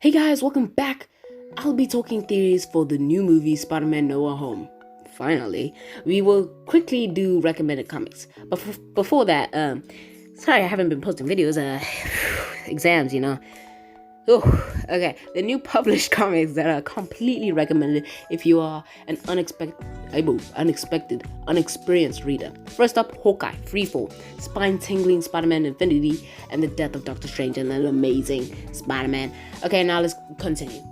Hey guys, welcome back. I'll be talking theories for the new movie Spider-Man No Way Home. Finally, we will quickly do recommended comics. But before that, sorry I haven't been posting videos. Exams, Oh, okay. The new published comics that are completely recommended if you are an unexperienced reader. First up, Hawkeye, Freefall, spine-tingling Spider-Man Infinity, and the death of Doctor Strange and an amazing Spider-Man. Okay, now let's continue.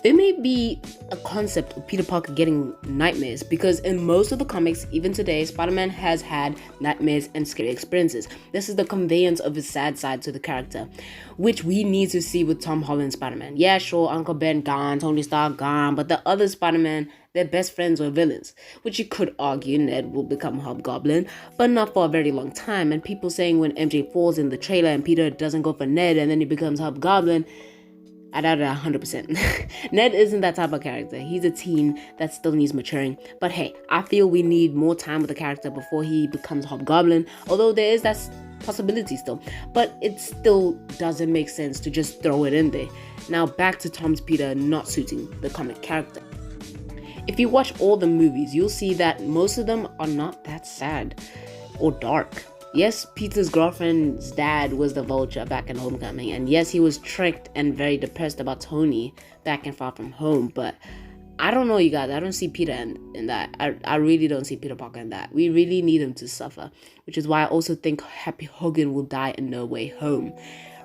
There may be a concept of Peter Parker getting nightmares because in most of the comics, even today, Spider-Man has had nightmares and scary experiences. This is the conveyance of his sad side to the character, which we need to see with Tom Holland's Spider-Man. Yeah, sure, Uncle Ben gone, Tony Stark gone, but the other Spider-Man, their best friends or villains, which you could argue Ned will become Hobgoblin, but not for a very long time. And people saying when MJ falls in the trailer and Peter doesn't go for Ned and then he becomes Hobgoblin, I doubt it 100%. Ned isn't that type of character. He's a teen that still needs maturing. But hey, I feel we need more time with the character before he becomes Hobgoblin, although there is that possibility still. But it still doesn't make sense to just throw it in there. Now back to Tom's Peter not suiting the comic character. If you watch all the movies, you'll see that most of them are not that sad or dark. Yes, Peter's girlfriend's dad was the Vulture back in Homecoming, and yes, he was tricked and very depressed about Tony back in Far From Home, but I don't know, you guys, I don't see Peter in that. I really don't see Peter Parker in that. We really need him to suffer, which is why I also think Happy Hogan will die in No Way Home.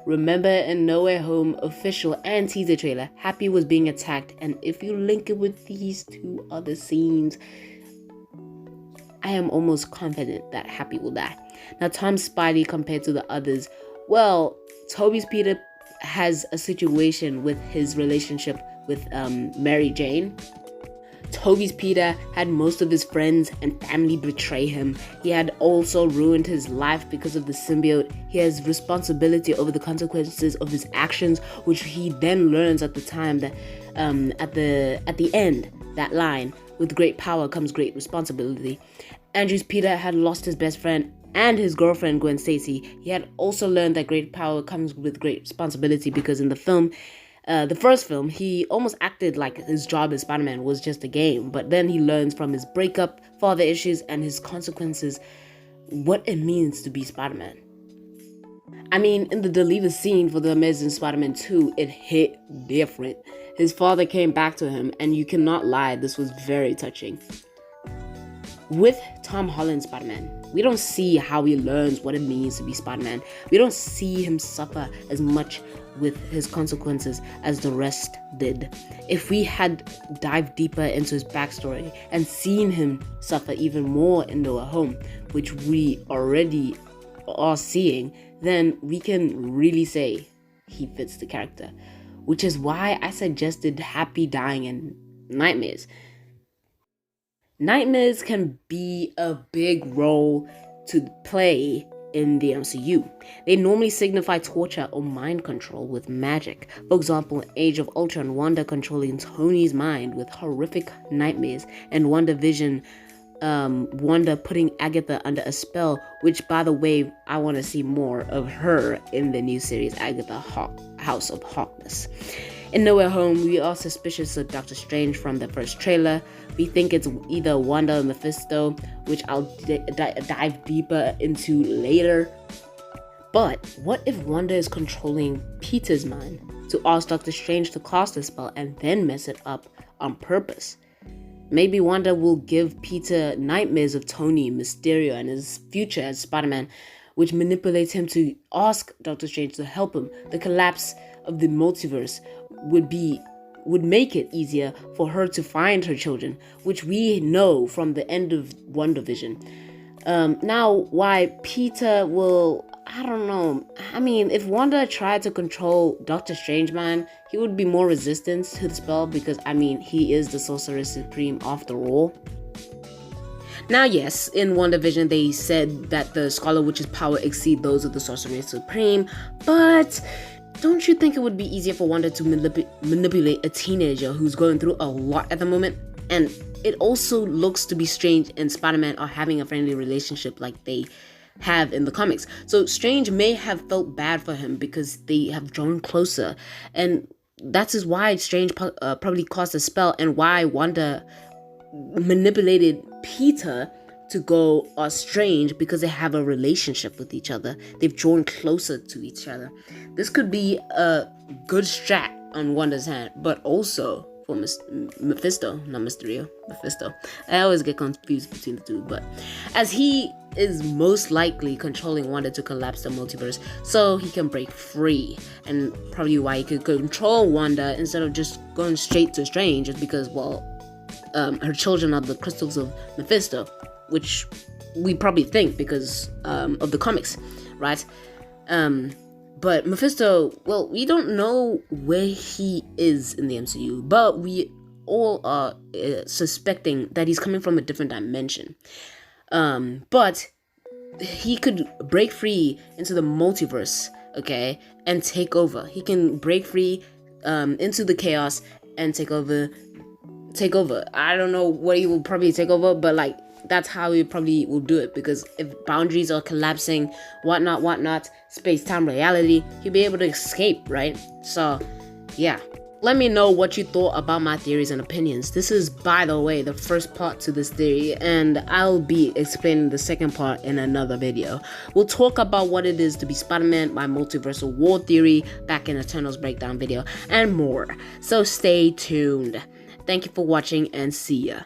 Remember in No Way Home official and teaser trailer, Happy was being attacked, and if you link it with these two other scenes, I am almost confident that Happy will die. Now, Tom's Spidey compared to the others, well, Toby's Peter has a situation with his relationship with Mary Jane. Toby's Peter had most of his friends and family betray him. He had also ruined his life because of the symbiote. He has responsibility over the consequences of his actions, which he then learns at the time that at the end, that line, with great power comes great responsibility. Andrew's Peter had lost his best friend and his girlfriend Gwen Stacy. He had also learned that great power comes with great responsibility because in the film, the first film, he almost acted like his job as Spider-Man was just a game, but then he learns from his breakup, father issues, and his consequences what it means to be Spider-Man. I mean, in the deleted scene for The Amazing Spider-Man 2, it hit different. His father came back to him, and you cannot lie, this was very touching. With Tom Holland's Spider-Man, we don't see how he learns what it means to be Spider-Man. We don't see him suffer as much with his consequences as the rest did. If we had dived deeper into his backstory and seen him suffer even more in No Way Home, which we already are seeing, then we can really say he fits the character. Which is why I suggested Happy dying in Nightmares. Nightmares can be a big role to play in the MCU. They normally signify torture or mind control with magic. For example, Age of Ultron, Wanda controlling Tony's mind with horrific nightmares, and WandaVision, Wanda putting Agatha under a spell, which, by the way, I want to see more of her in the new series, Agatha House of Harkness. In No Way Home, we are suspicious of Doctor Strange from the first trailer. We think it's either Wanda or Mephisto, which I'll dive deeper into later. But what if Wanda is controlling Peter's mind to ask Doctor Strange to cast the spell and then mess it up on purpose? Maybe Wanda will give Peter nightmares of Tony, Mysterio, and his future as Spider-Man, which manipulates him to ask Doctor Strange to help him. The collapse of the multiverse would make it easier for her to find her children, which we know from the end of WandaVision. Now, why Peter will, I don't know. I mean, if Wanda tried to control Doctor Strange's mind, he would be more resistant to the spell because, I mean, he is the Sorcerer Supreme after all. Now, yes, in WandaVision, they said that the Scarlet Witch's power exceed those of the Sorcerer Supreme, but don't you think it would be easier for Wanda to manipulate a teenager who's going through a lot at the moment? And it also looks to be strange and Spider-Man are having a friendly relationship like they have in the comics. So Strange may have felt bad for him because they have drawn closer, and that is why Strange probably cast a spell, and why Wanda manipulated Peter to go Strange, because they have a relationship with each other. They've drawn closer to each other. This could be a good strat on Wanda's hand, but also for Mephisto, not Mysterio, Mephisto. I always get confused between the two, but as he is most likely controlling Wanda to collapse the multiverse so he can break free, and probably why he could control Wanda instead of just going straight to Strange is because, well, her children are the crystals of Mephisto, which we probably think because of the comics, right? But Mephisto, well, we don't know where he is in the MCU, but we all are suspecting that he's coming from a different dimension. But he could break free into the multiverse, okay, and take over. He can break free into the chaos and take over. I don't know what he will probably take over, but like, that's how he probably will do it, because if boundaries are collapsing, whatnot, space-time reality, he'll be able to escape, right? So, yeah. Let me know what you thought about my theories and opinions. This is, by the way, the first part to this theory, and I'll be explaining the second part in another video. We'll talk about what it is to be Spider-Man, my multiversal war theory, back in Eternals breakdown video, and more. So stay tuned. Thank you for watching, and see ya.